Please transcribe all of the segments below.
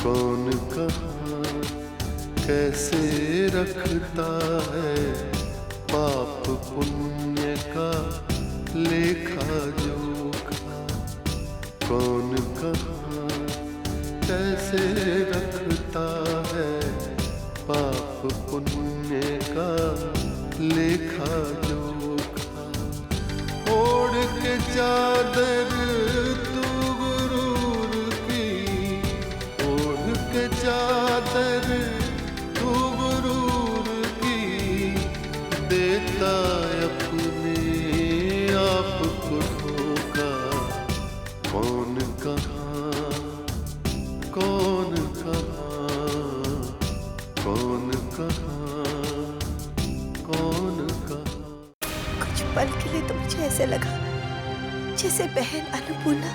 कौन कहाँ कैसे रखता है पाप पुण्य का लेखा जोखा। कौन कहाँ कैसे रखता है पाप पुण्य का लेखा जोखा। ओढ़ के चादर तू गुरूर की, ओढ़ के चादर तू गुरूर की, देता अपने आप को धोखा। कौन कहाँ कौन कहाँ कौन कहाँ कौन कहाँ। कुछ पल के लिए तो मुझे ऐसे लगा जैसे बहन अन्नपूर्णा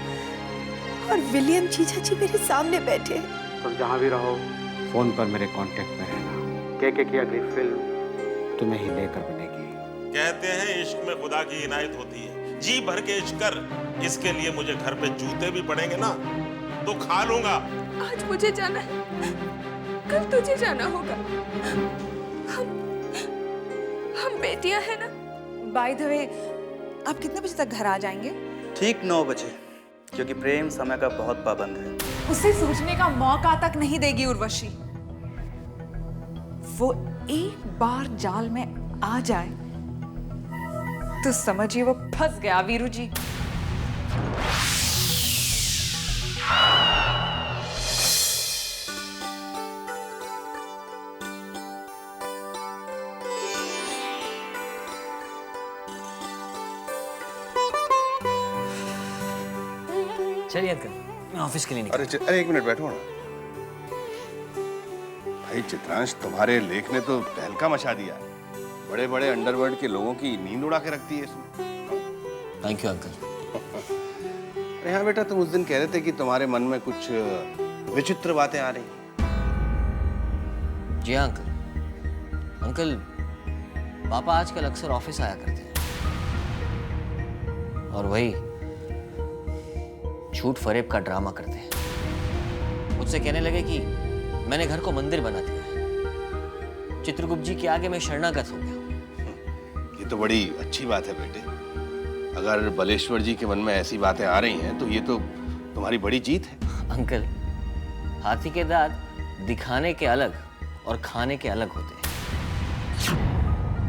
और विलियम जीजा जी मेरे सामने बैठे। तुम जहाँ भी रहो फोन पर मेरे कांटेक्ट में रहना। के की अगली फिल्म तुम्हें ही लेकर बनेगी। कहते हैं इश्क में खुदा की इनायत होती है। जी भर के इश्क कर, इसके लिए मुझे घर पे जूते भी पड़ेंगे ना तो खा लूंगा। आज मुझे जाना है, कल तुझे जाना होगा। हम बेटियां हैं ना। बाय द वे, आप कितने बजे तक घर आ जाएंगे? ठीक 9 बजे, क्योंकि प्रेम समय का बहुत पाबंद है। उसे सोचने का मौका तक नहीं देगी उर्वशी। वो एक बार जाल में आ जाए तो समझिए वो फंस गया वीरू जी। चलिए अंकल, मैं ऑफिस के लिए निकल। अरे एक मिनट बैठो ना भाई। चित्रांश, तुम्हारे लेख ने तो तहलका मचा दिया। बड़े बड़े अंडरवर्ल्ड के लोगों की नींद उड़ा के रखती है इसमें। Thank you uncle. अरे हाँ बेटा, तुम उस दिन कह रहे थे कि तुम्हारे मन में कुछ विचित्र बातें आ रही। जी हाँ अंकल। अंकल, पापा आजकल अक्सर ऑफिस आया करते हैं और वही झूठ फरेब का ड्रामा करते हैं। मुझसे कहने लगे कि मैंने घर को मंदिर बना दिया है। चित्रगुप्त जी के आगे मैं शरणागत हो गया। ये तो बड़ी अच्छी बात है बेटे। अगर बलेश्वर जी के मन में ऐसी बातें आ रही हैं तो ये तो तुम्हारी बड़ी जीत है। अंकल, हाथी के दांत दिखाने के अलग और खाने के अलग होते हैं।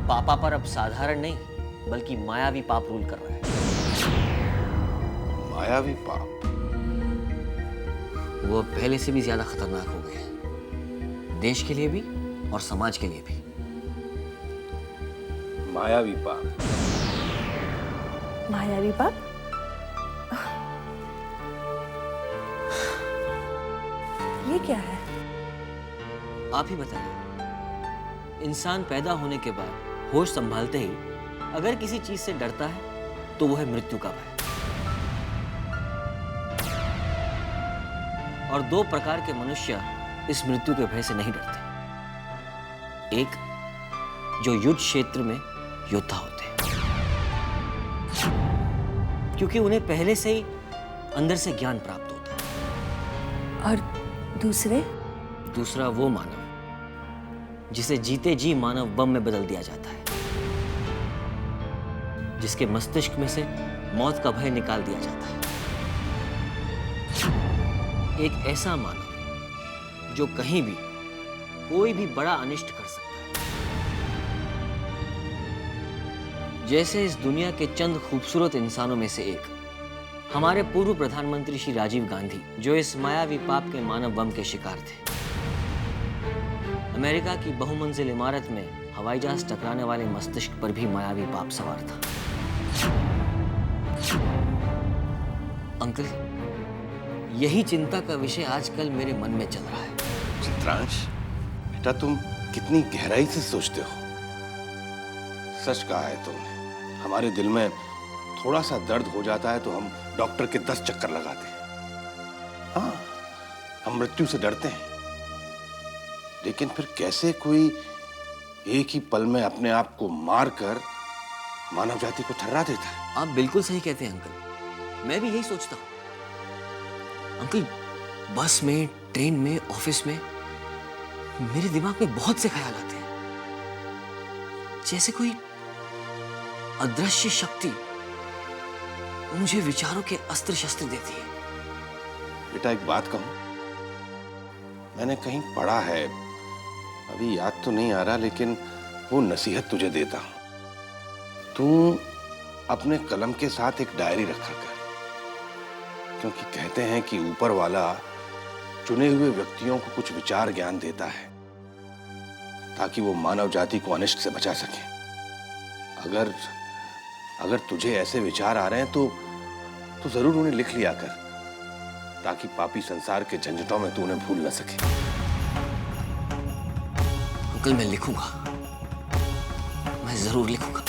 पापा पर अब साधारण नहीं बल्कि मायावी पाप रूल कर रहा है। मायावी पाप? वो पहले से भी ज्यादा खतरनाक हो गए हैं, देश के लिए भी और समाज के लिए भी। मायावी पाप? मायावी बाप? ये क्या है? आप ही बताइए। इंसान पैदा होने के बाद होश संभालते ही अगर किसी चीज से डरता है तो वो है मृत्यु का भय। और दो प्रकार के मनुष्य इस मृत्यु के भय से नहीं डरते। एक जो युद्ध क्षेत्र में योद्धा होते हैं, क्योंकि उन्हें पहले से ही अंदर से ज्ञान प्राप्त होता है। और दूसरा वो मानव जिसे जीते जी मानव बम में बदल दिया जाता है, जिसके मस्तिष्क में से मौत का भय निकाल दिया जाता है। एक ऐसा मानव जो कहीं भी कोई भी बड़ा अनिष्ट कर सकता है। जैसे इस दुनिया के चंद खूबसूरत इंसानों में से एक हमारे पूर्व प्रधानमंत्री श्री राजीव गांधी, जो इस मायावी पाप के मानव बम के शिकार थे। अमेरिका की बहुमंजिल इमारत में हवाई जहाज टकराने वाले मस्तिष्क पर भी मायावी पाप सवार था। अंकल, यही चिंता का विषय आजकल मेरे मन में चल रहा है। चित्रांश बेटा, तुम कितनी गहराई से सोचते हो। सच कहा है तुमने। हमारे दिल में थोड़ा सा दर्द हो जाता है तो हम डॉक्टर के 10 चक्कर लगाते हैं। हाँ, हम मृत्यु से डरते हैं, लेकिन फिर कैसे कोई एक ही पल में अपने आप को मारकर मानव जाति को ठर्रा देता है। आप बिल्कुल सही कहते हैं अंकल, मैं भी यही सोचता हूं। अंकल, बस में, ट्रेन में, ऑफिस में मेरे दिमाग में बहुत से ख्याल आते हैं, जैसे कोई अदृश्य शक्ति मुझे विचारों के अस्त्र शस्त्र देती है। बेटा एक बात कहूं, मैंने कहीं पढ़ा है, अभी याद तो नहीं आ रहा, लेकिन वो नसीहत तुझे देता हूं। तू अपने कलम के साथ एक डायरी रखा कर, क्योंकि कहते हैं कि ऊपर वाला चुने हुए व्यक्तियों को कुछ विचार ज्ञान देता है ताकि वो मानव जाति को अनिष्ट से बचा सके। अगर तुझे ऐसे विचार आ रहे हैं तो जरूर उन्हें लिख लिया कर, ताकि पापी संसार के झंझटों में तू उन्हें भूल न सके। अंकल मैं लिखूंगा, मैं जरूर लिखूंगा।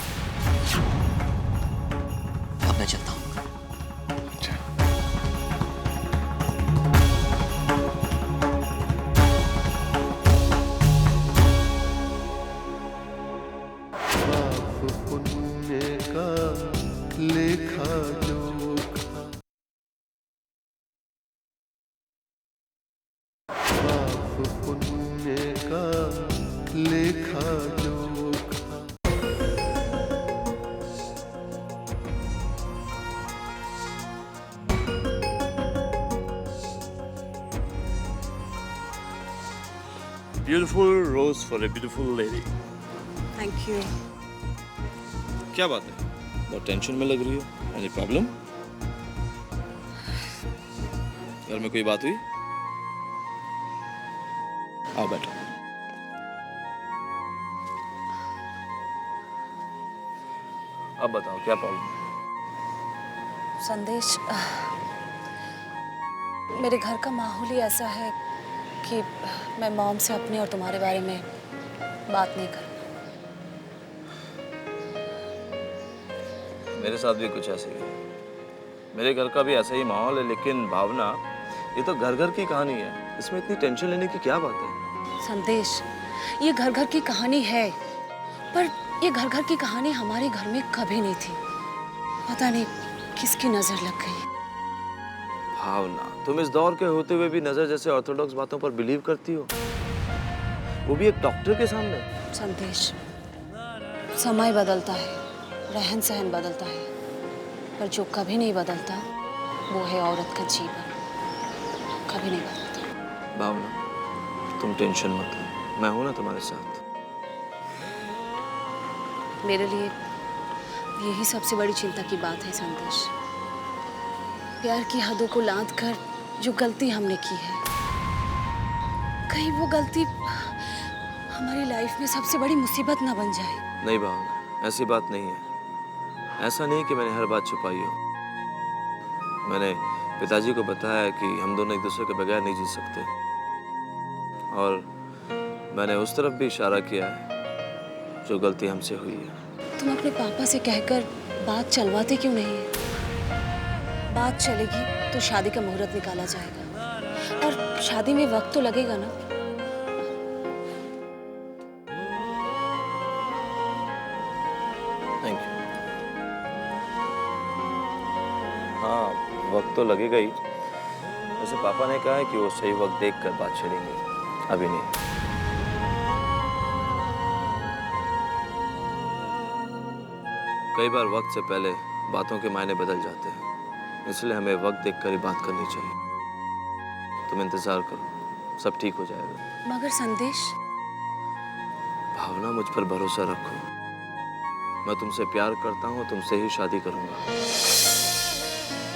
अब मैं चलता हूं। Beautiful rose for a beautiful lady. Thank you. क्या बात है, बहुत टेंशन में लग रही हो? Any problem? घर में कोई बात हुई? आओ बैठो। अब बताओ क्या प्रॉब्लम? संदेश, मेरे घर का माहौल ही ऐसा है कि मैं मॉम से अपने और तुम्हारे बारे में बात नहीं करूँ। मेरे साथ भी कुछ ऐसे ही है। मेरे घर का भी ऐसा ही माहौल है, लेकिन भावना, ये तो घर घर की कहानी है, इसमें इतनी टेंशन लेने की क्या बात है? संदेश, ये घर घर की कहानी है, पर ये घर घर की कहानी हमारे घर में कभी नहीं थी। पता नहीं किसकी नजर लग गई। भावना, तुम इस दौर के होते हुए भी नजर जैसे ऑर्थोडॉक्स बातों पर बिलीव करती हो, वो भी एक डॉक्टर के सामने। संदेश, समय बदलता है, रहन सहन बदलता है, पर जो कभी नहीं बदलता वो है औरत का जीवन। कभी नहीं बदलता। भावना, तुम टेंशन मत लो, मैं हूं ना तुम्हारे साथ। मेरे लिए यही सबसे बड़ी चिंता की बात है संदेश। प्यार की हदों को लांघ कर जो गलती हमने की है, कहीं वो गलती हमारी लाइफ में सबसे बड़ी मुसीबत ना बन जाए। नहीं भावना, ऐसी बात नहीं है। ऐसा नहीं कि मैंने हर बात छुपाई हो। मैंने पिताजी को बताया कि हम दोनों एक दूसरे के बगैर नहीं जी सकते, और मैंने उस तरफ भी इशारा किया है जो गलती हमसे हुई है। तुम अपने पापा से कहकर बात चलवाते क्यों नहीं है? बात चलेगी तो शादी का मुहूर्त निकाला जाएगा, और शादी में वक्त तो लगेगा ना। Thank you. हाँ, वक्त तो लगेगा ही। वैसे पापा ने कहा है कि वो सही वक्त देखकर बात छेड़ेंगे, अभी नहीं। कई बार वक्त से पहले बातों के मायने बदल जाते हैं, इसलिए हमें वक्त देखकर ही बात करनी चाहिए। तुम इंतजार करो, सब ठीक हो जाएगा। मगर संदेश, भावना, मुझ पर भरोसा रखो। मैं तुमसे प्यार करता हूँ, तुमसे ही शादी करूंगा।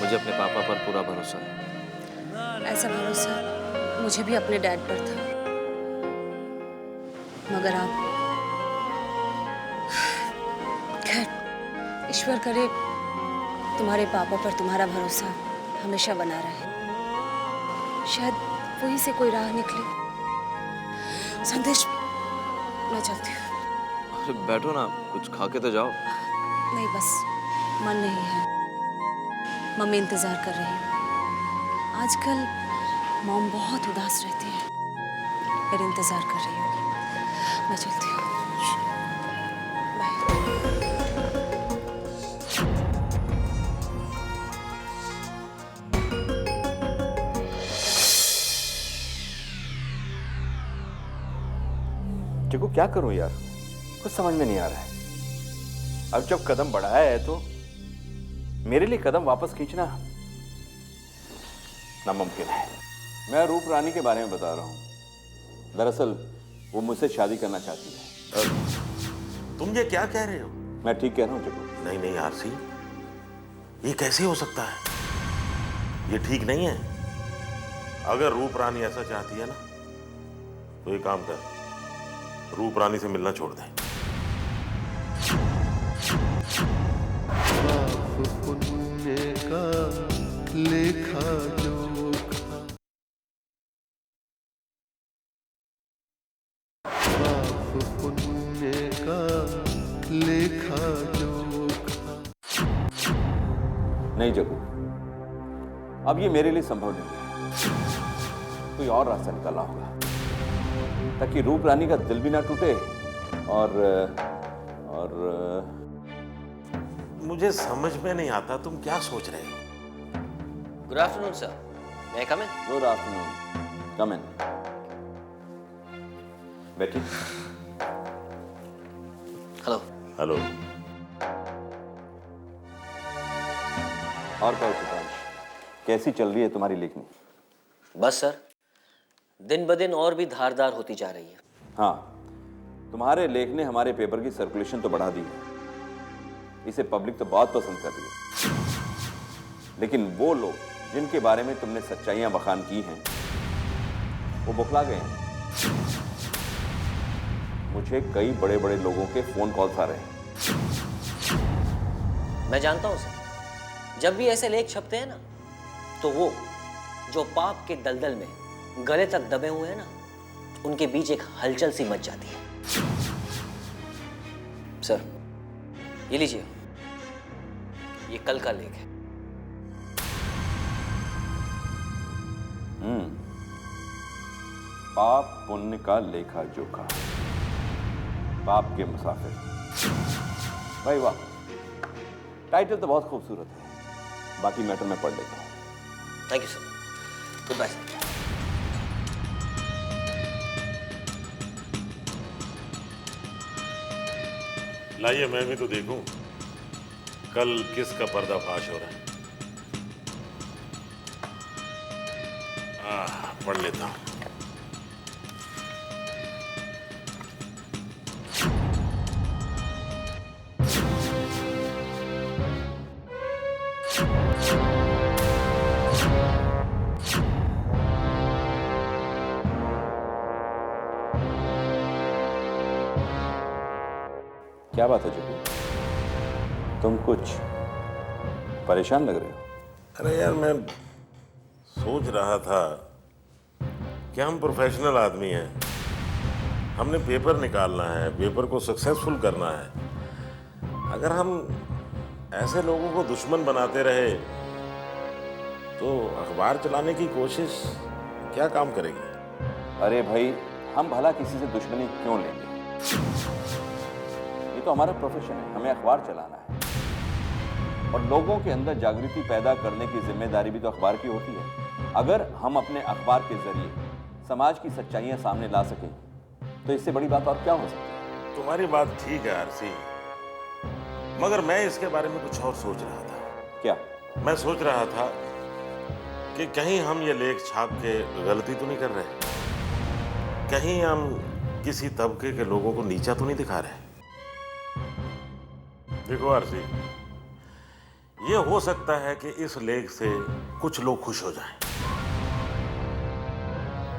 मुझे अपने पापा पर पूरा भरोसा है। ऐसा भरोसा मुझे भी अपने डैड पर था, मगर आप, खैर, ईश्वर करे तुम्हारे पापा पर तुम्हारा भरोसा हमेशा बना रहे। शायद वहीं से कोई राह निकले। संदेश, मैं चलती हूँ। अरे बैठो ना, कुछ खा के तो जाओ। नहीं, बस मन नहीं है। मम्मी इंतजार कर रही है। आजकल मॉम बहुत उदास रहती है, मेरा इंतजार कर रही होगी। मैं चलती हूँ। बाय। देखो क्या करूं यार, कुछ समझ में नहीं आ रहा है। अब जब कदम बढ़ाया है तो मेरे लिए कदम वापस खींचना नामुमकिन है। मैं रूप रानी के बारे में बता रहा हूं। दरअसल वो मुझसे शादी करना चाहती है। तुम ये क्या कह रहे हो? मैं ठीक कह रहा हूं जग्गू? नहीं नहीं आरसी, ये कैसे हो सकता है? ये ठीक नहीं है। अगर रूप रानी ऐसा चाहती है ना, तो एक काम कर, रूप रानी से मिलना छोड़ दे। पुण्य का लेखा जोखा, पाप पुण्य का लेखा जोखा। नहीं जग्गू, अब ये मेरे लिए संभव नहीं है। कोई और रास्ता निकालना होगा ताकि रूप रानी का दिल भी ना टूटे और मुझे समझ में नहीं आता तुम क्या सोच रहे हो। गुड आफ्टरनून सर, मैं कम इन? गुड आफ्टरनून, कम इन। बैठिए। हेलो। हेलो। और कहो चित्रांश, कैसी चल रही है तुम्हारी लेखनी? बस सर, दिन ब दिन और भी धारदार होती जा रही है। हाँ, तुम्हारे लेख ने हमारे पेपर की सर्कुलेशन तो बढ़ा दी है। इसे पब्लिक तो बहुत पसंद कर रही है। लेकिन वो लोग जिनके बारे में तुमने सच्चाइयां बखान की हैं, वो बौखला गए हैं। मुझे कई बड़े बड़े लोगों के फोन कॉल्स आ रहे हैं। मैं जानता हूं सर, जब भी ऐसे लेख छपते हैं ना, तो वो जो पाप के दलदल में गले तक दबे हुए हैं ना, उनके बीच एक हलचल सी मच जाती है। सर, ये लीजिए, ये कल का लेख है। पाप पुण्य का लेखा जोखा, पाप के मुसाफिर। भाई वाह, टाइटल तो बहुत खूबसूरत है। बाकी मैटर में पढ़ लेता हूं। Thank you sir. Good bye sir. लाइए मैं भी तो देखूं कल किसका पर्दाफाश हो रहा है। पढ़ लेता हूं। क्या बात है जग्गू, तुम कुछ परेशान लग रहे हो? अरे यार, मैं सोच रहा था कि हम प्रोफेशनल आदमी हैं, हमने पेपर निकालना है, पेपर को सक्सेसफुल करना है। अगर हम ऐसे लोगों को दुश्मन बनाते रहे तो अखबार चलाने की कोशिश क्या काम करेगी? अरे भाई, हम भला किसी से दुश्मनी क्यों लेंगे? ये तो हमारा प्रोफेशन है, हमें अखबार चलाना है। और लोगों के अंदर जागृति पैदा करने की जिम्मेदारी भी तो अखबार की होती है। अगर हम अपने अखबार के जरिए समाज की सच्चाइयां सामने ला सकें तो इससे बड़ी बात और क्या हो सकती है? तुम्हारी बात ठीक है आरसी, मगर मैं इसके बारे में कुछ और सोच रहा था। क्या? मैं सोच रहा था कि कहीं हम ये लेख छाप के गलती तो नहीं कर रहे, कहीं हम किसी तबके के लोगों को नीचा तो नहीं दिखा रहे। देखो आरसी, ये हो सकता है कि इस लेख से कुछ लोग खुश हो जाएं,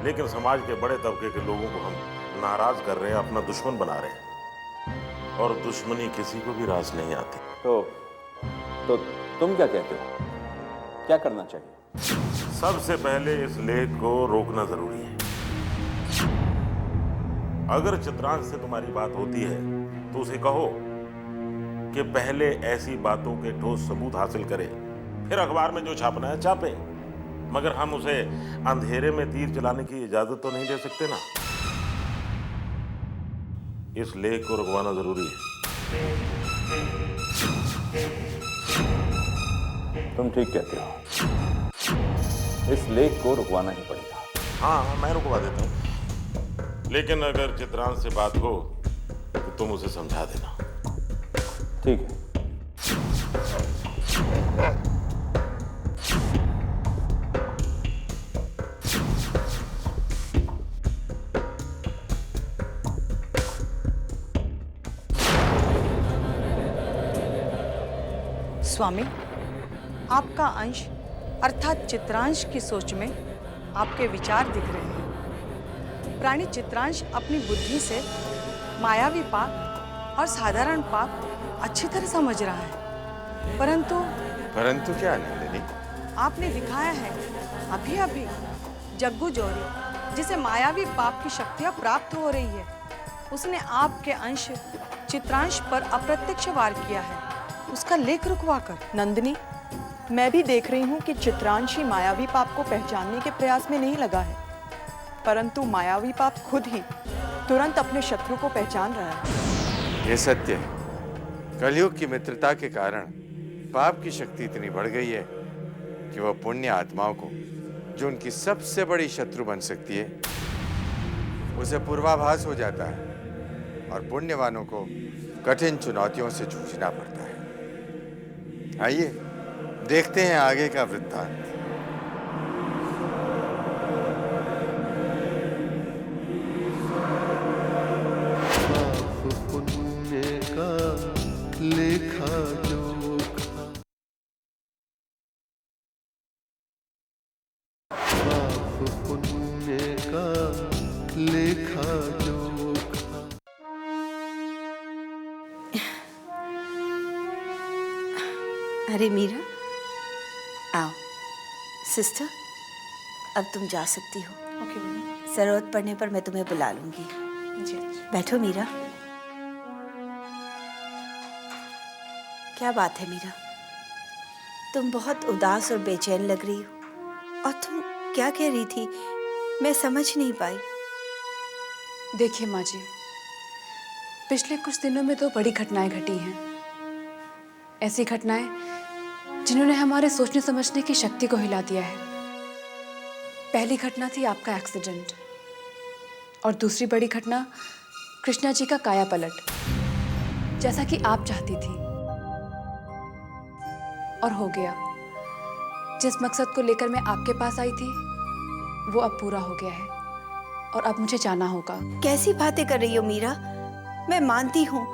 लेकिन समाज के बड़े तबके के लोगों को हम नाराज कर रहे हैं, अपना दुश्मन बना रहे हैं, और दुश्मनी किसी को भी रास नहीं आती। तो तुम क्या कहते हो, क्या करना चाहिए? सबसे पहले इस लेख को रोकना जरूरी है। अगर चित्रांश से तुम्हारी बात होती है तो उसे कहो कि पहले ऐसी बातों के ठोस सबूत हासिल करे, फिर अखबार में जो छापना है छापे, मगर हम उसे अंधेरे में तीर चलाने की इजाजत तो नहीं दे सकते ना। इस लेख को रुकवाना जरूरी है। तुम ठीक कहते हो, इस लेख को रुकवाना ही पड़ेगा। हाँ, मैं रुकवा देता हूँ, लेकिन अगर चित्रांश से बात हो तो तुम उसे समझा देना। ठीक है। स्वामी, आपका अंश अर्थात चित्रांश की सोच में आपके विचार दिख रहे हैं। प्राणी चित्रांश अपनी बुद्धि से मायावी पाप और साधारण पाप अच्छी तरह समझ रहा है, परंतु क्या नंदिनी? आपने दिखाया है अभी अभी जग्गू जोरी, जिसे मायावी पाप की शक्तियां प्राप्त हो रही है, उसने आपके अंश चित्रांश पर अप्रत्यक्ष वार किया है, उसका लेख रुकवा कर। नंदिनी, मैं भी देख रही हूँ कि चित्रांश ही मायावी पाप को पहचानने के प्रयास में नहीं लगा है, परंतु मायावी पाप खुद ही तुरंत अपने शत्रु को पहचान रहा है। ये सत्य है। कलयुग की मित्रता के कारण पाप की शक्ति इतनी बढ़ गई है कि वह पुण्य आत्माओं को, जो उनकी सबसे बड़ी शत्रु बन सकती है, उसे पूर्वाभास हो जाता है और पुण्यवानों को कठिन चुनौतियों से जूझना पड़ता है। आइए देखते हैं आगे का वृत्तांत। पाप पुण्य का लेखा जोखा, पाप पुण्य का लेखा जोखा। अरे मीरा, आओ। सिस्टर, अब तुम जा सकती हो। Okay mummy. जरूरत पड़ने पर मैं तुम्हें बुला लूंगी। जी। बैठो मीरा। क्या बात है मीरा, तुम बहुत उदास और बेचैन लग रही हो। और तुम क्या कह रही थी, मैं समझ नहीं पाई। देखिए माँ जी, पिछले कुछ दिनों में तो बड़ी घटनाएं घटी हैं। ऐसी घटनाएं जिन्होंने हमारे सोचने समझने की शक्ति को हिला दिया है। पहली घटना थी आपका एक्सीडेंट, और दूसरी बड़ी घटना कृष्णा जी का काया पलट, जैसा कि आप चाहती थी और हो गया। जिस मकसद को लेकर मैं आपके पास आई थी वो अब पूरा हो गया है और अब मुझे जाना होगा। कैसी बातें कर रही हो मीरा? मैं मानती हूँ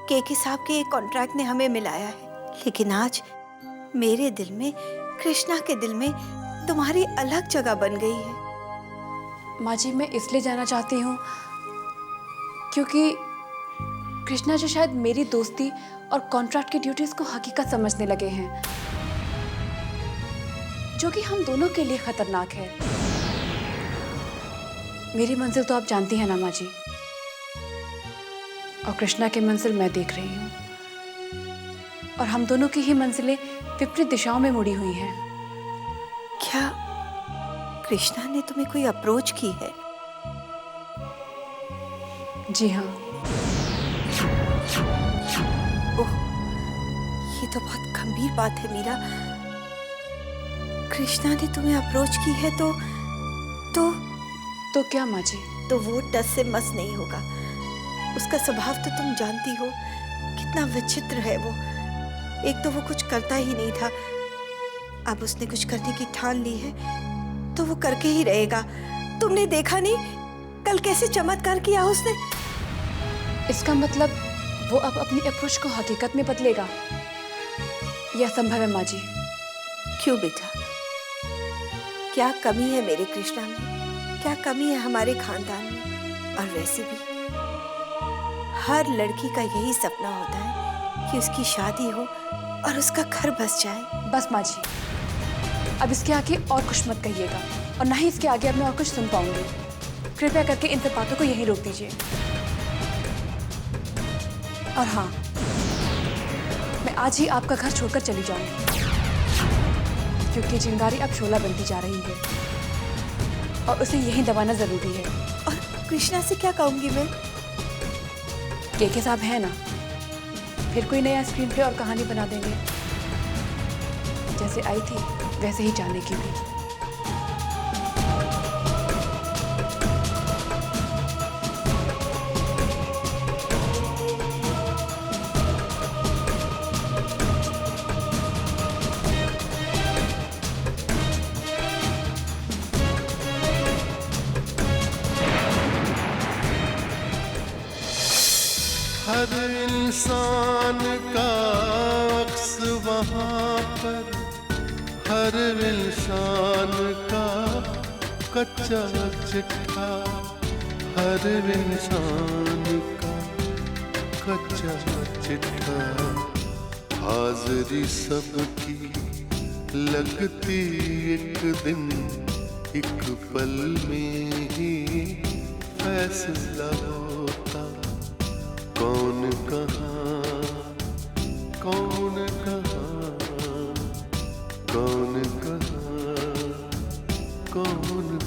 केके साहब के कॉन्ट्रैक्ट ने हमें मिलाया है, लेकिन आज मेरे दिल में, कृष्णा के दिल में तुम्हारी अलग जगह बन गई है। माँ जी, मैं इसलिए जाना चाहती हूँ क्योंकि कृष्णा जी शायद मेरी दोस्ती और कॉन्ट्रैक्ट की ड्यूटीज को हकीकत समझने लगे हैं, जो कि हम दोनों के लिए खतरनाक है। मेरी मंजिल तो आप जानती हैं ना माँ जी, और कृष्णा की मंजिल मैं देख रही हूँ, और हम दोनों की ही मंजिलें विपरीत दिशाओं में मुड़ी हुई हैं। क्या कृष्णा ने तुम्हें कोई अप्रोच की है? जी हाँ। ओह, ये तो बहुत गंभीर बात है मीरा। कृष्णा ने तुम्हें अप्रोच की है तो क्या माँ जी? तो वो टस से मस नहीं होगा। उसका स्वभाव तो तुम जानती हो, कितना विचित्र है वो। एक तो वो कुछ करता ही नहीं था, अब उसने कुछ करने की ठान ली है तो वो करके ही रहेगा। तुमने देखा नहीं कल कैसे चमत्कार किया उसने? इसका मतलब वो अब अपनी अप्रोच को हकीकत में बदलेगा? यह संभव है माँ जी। क्यों बेटा, क्या कमी है मेरे कृष्णा में? क्या कमी है हमारे खानदान में? और वैसे भी हर लड़की का यही सपना होता है कि उसकी शादी हो और उसका घर बस जाए। बस माँ जी, अब इसके आगे और कुछ मत कहिएगा, और ना ही इसके आगे अब मैं और कुछ सुन पाऊंगी। कृपया करके इन सब बातों को यहीं रोक दीजिए। और हाँ, मैं आज ही आपका घर छोड़कर चली जाऊंगी, क्योंकि चिंगारी अब शोला बनती जा रही है और उसे यहीं दबाना जरूरी है। और कृष्णा से क्या कहूंगी मैं? केके साहब है ना, फिर कोई नया स्क्रीन प्ले और कहानी बना देंगे। जैसे आई थी वैसे ही जाने की भी। हर इंसान का अक्स वहाँ पर, हर इंसान का कच्चा चिट्ठा, हर इंसान का कच्चा चिट्ठा। हाज़िरी सबकी लगती एक दिन, एक पल में ही फैसला होता। कौन कहाँ, कौन कहाँ, कौन कहाँ, कौन